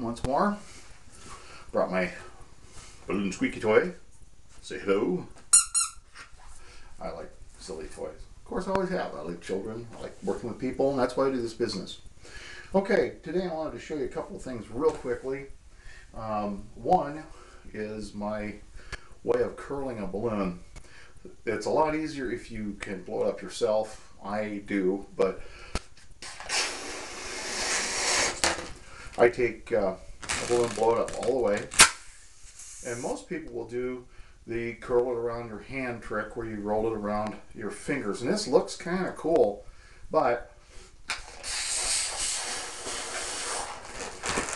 once more. Brought my balloon squeaky toy. Say hello. I like silly toys. Of course, I always have. I like children. I like working with people, and that's why I do this business. Okay, today I wanted to show you a couple of things real quickly. One is my way of curling a balloon. It's a lot easier if you can blow it up yourself. I do, but I take a balloon, blow it up all the way, and most people will do the curl it around your hand trick where you roll it around your fingers, and this looks kind of cool, but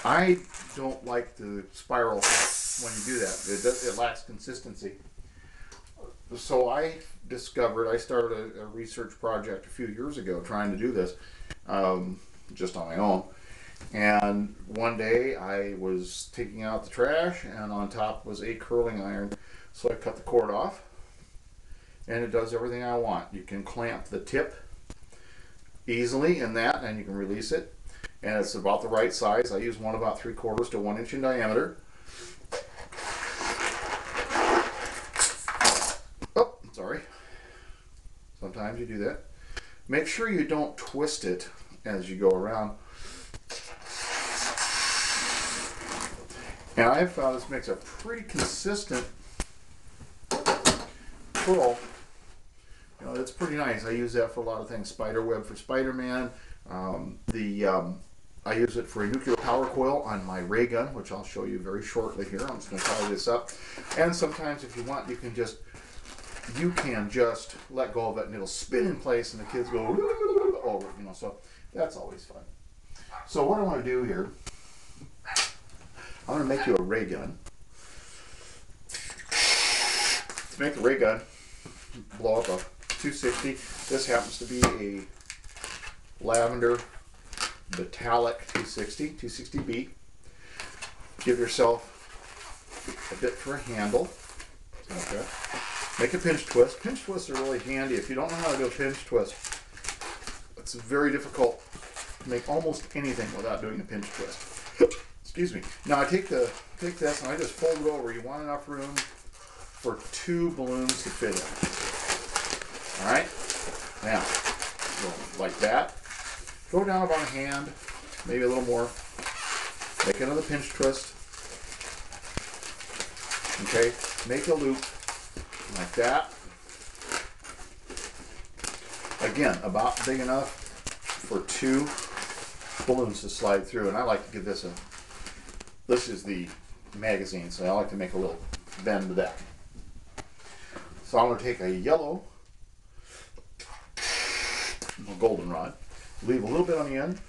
I don't like the spiral when you do that. It lacks consistency. So I started a research project a few years ago trying to do this just on my own. And one day I was taking out the trash, and on top was a curling iron. So I cut the cord off, and it does everything I want. You can clamp the tip easily in that, and you can release it. And it's about the right size. I use one about 3/4 to 1 inch in diameter. Oh, sorry. Sometimes you do that. Make sure you don't twist it as you go around. And I've found this makes a pretty consistent curl. You know, it's pretty nice. I use that for a lot of things. Spider web for Spider-Man. I use it for a nuclear power coil on my ray gun, which I'll show you very shortly here. I'm just going to tie this up. And sometimes if you want, you can just let go of it and it'll spin in place and the kids go over, you know, so that's always fun. So what I want to do here, I'm going to make you a ray gun. To make the ray gun blow up a 260, this happens to be a lavender metallic 260B. Give yourself a bit for a handle. Okay. Make a pinch twist. Pinch twists are really handy. If you don't know how to do a pinch twist, it's very difficult to make almost anything without doing a pinch twist. Excuse me. Now I take this and I just fold it over. You want enough room for 2 balloons to fit in. Alright? Now, go like that. Go down about a hand, maybe a little more. Make another pinch twist. Okay? Make a loop like that. Again, about big enough for 2 balloons to slide through. And I like to give this this is the magazine, so I like to make a little bend to that. So I'm going to take a yellow goldenrod, leave a little bit on the end.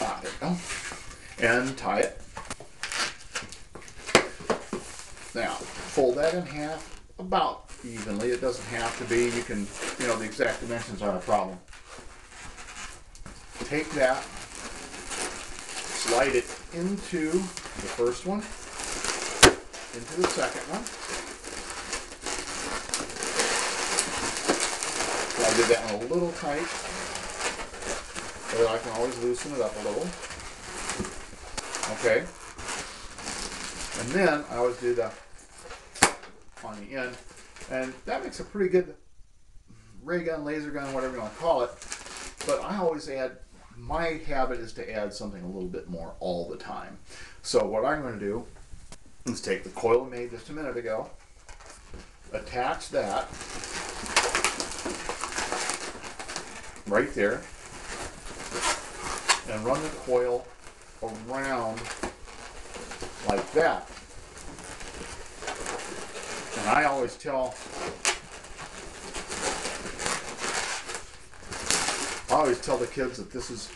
There we go. And tie it. Now, fold that in half about evenly. It doesn't have to be. You can, the exact dimensions aren't a problem. Take that, slide it into the first one, into the second one. So I did that one a little tight, so that I can always loosen it up a little. Okay. And then I always do the on the end, and that makes a pretty good ray gun, laser gun, whatever you want to call it. But I always add, my habit is to add something a little bit more all the time. So what I'm going to do is take the coil I made just a minute ago, attach that right there, and run the coil around like that. And I always tell the kids that this is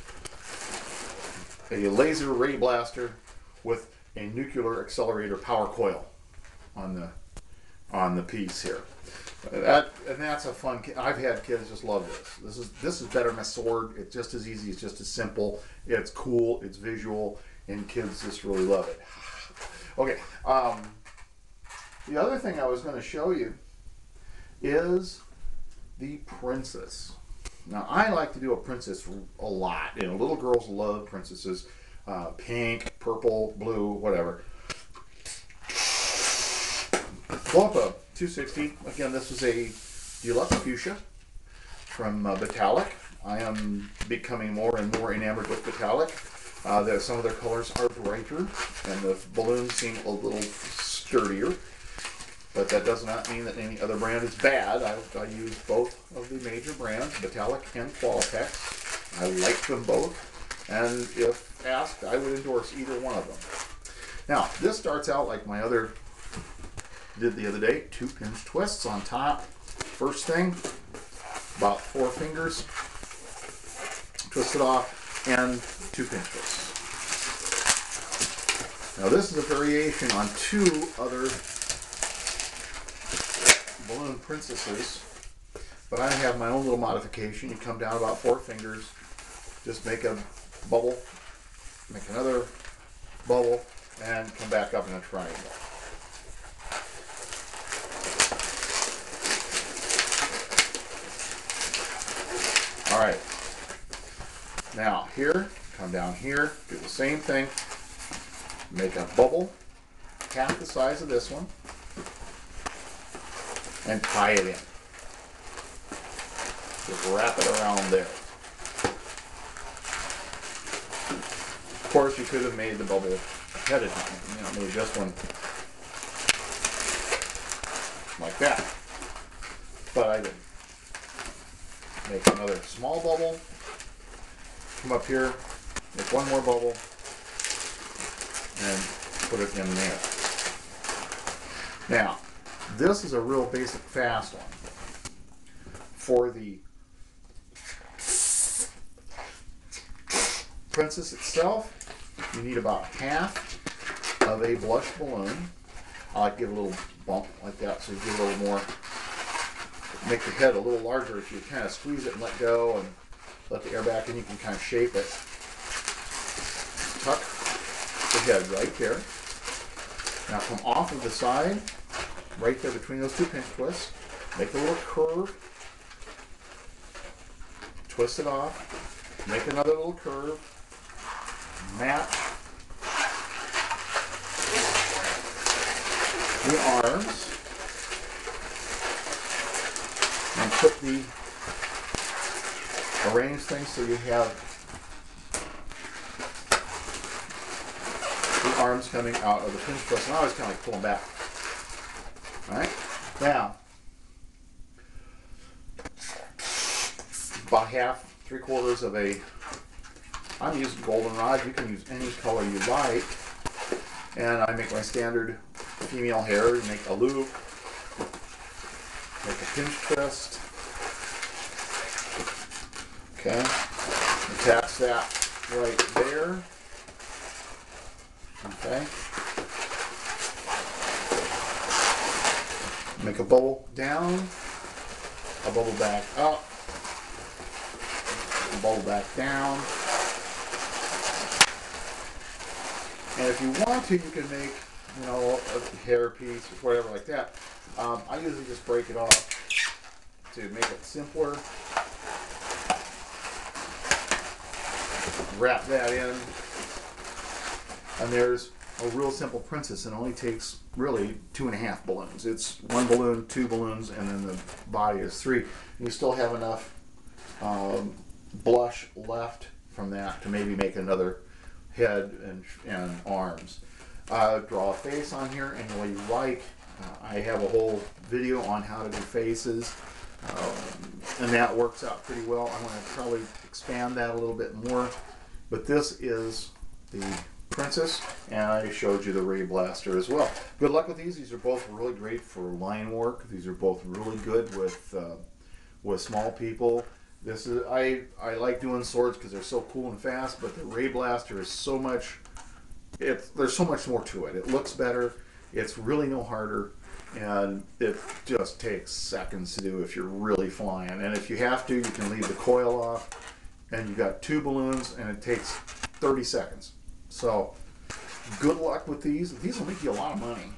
a laser ray blaster with a nuclear accelerator power coil on the piece here. And that's a fun. I've had kids just love this. This is better than a sword. It's just as easy. It's just as simple. It's cool. It's visual, and kids just really love it. Okay. The other thing I was going to show you is the Princess. Now I like to do a princess a lot. You know, little girls love princesses, pink, purple, blue, whatever. Blow up a 260. Again, this is a deluxe fuchsia from Metallic. I am becoming more and more enamored with Metallic. Some of their colors are brighter, and the balloons seem a little sturdier. But that does not mean that any other brand is bad. I use both of the major brands, Metallic and Qualatex. I like them both, and if asked, I would endorse either one of them. Now, this starts out like my other did the other day, 2 pinch twists on top. First thing, about 4 fingers, twist it off, and 2 pinch twists. Now this is a variation on 2 other balloon princesses, but I have my own little modification. You come down about 4 fingers, just make a bubble, make another bubble, and come back up in a triangle. All right, now here, come down here, do the same thing, make a bubble, half the size of this one, and tie it in. Just wrap it around there. Of course, you could have made the bubble ahead of time, you know, made just one like that, but I didn't. Make another small bubble, come up here, make one more bubble, and put it in there. Now, this is a real basic fast one. For the princess itself, you need about half of a blush balloon. I like to give a little bump like that so you get a little more. Make the head a little larger. If you kind of squeeze it and let go and let the air back in, you can kind of shape it. Tuck the head right there. Now come off of the side, right there between those 2 pinch twists. Make a little curve. Twist it off. Make another little curve. Match the arms. And put the arrange things so you have the arms coming out of the pinch twist. And I always kind of like pull them back. Alright? Now, about half, 3/4 of a, I'm using goldenrod. You can use any color you like. And I make my standard female hair. You make a loop. Make a pinch twist. Okay. Attach that right there. Okay. Make a bubble down. A bubble back up. A bubble back down. And if you want to, you can make, you know, a hair piece or whatever like that. I usually just break it off to make it simpler. Wrap that in, and there's a real simple princess. It only takes really 2.5 balloons. It's 1 balloon, 2 balloons, and then the body is 3. And you still have enough blush left from that to maybe make another head and arms. Draw a face on here any way you like. I have a whole video on how to do faces, and that works out pretty well. I want to probably expand that a little bit more, but this is the princess, and I showed you the Ray Blaster as well. Good luck with these. These are both really great for line work. These are both really good with small people. This is I like doing swords because they're so cool and fast, but the Ray Blaster is so much. There's so much more to it. It looks better. It's really no harder, and it just takes seconds to do if you're really flying. And if you have to, you can leave the coil off, and you've got 2 balloons, and it takes 30 seconds. So good luck with these. These will make you a lot of money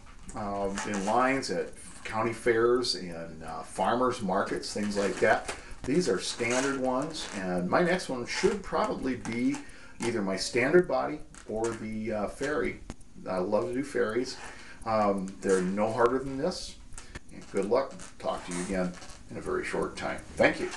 in lines at county fairs and farmers markets, things like that. These are standard ones, and my next one should probably be either my standard body or the fairy. I love to do fairies. They're no harder than this. And good luck. Talk to you again in a very short time. Thank you.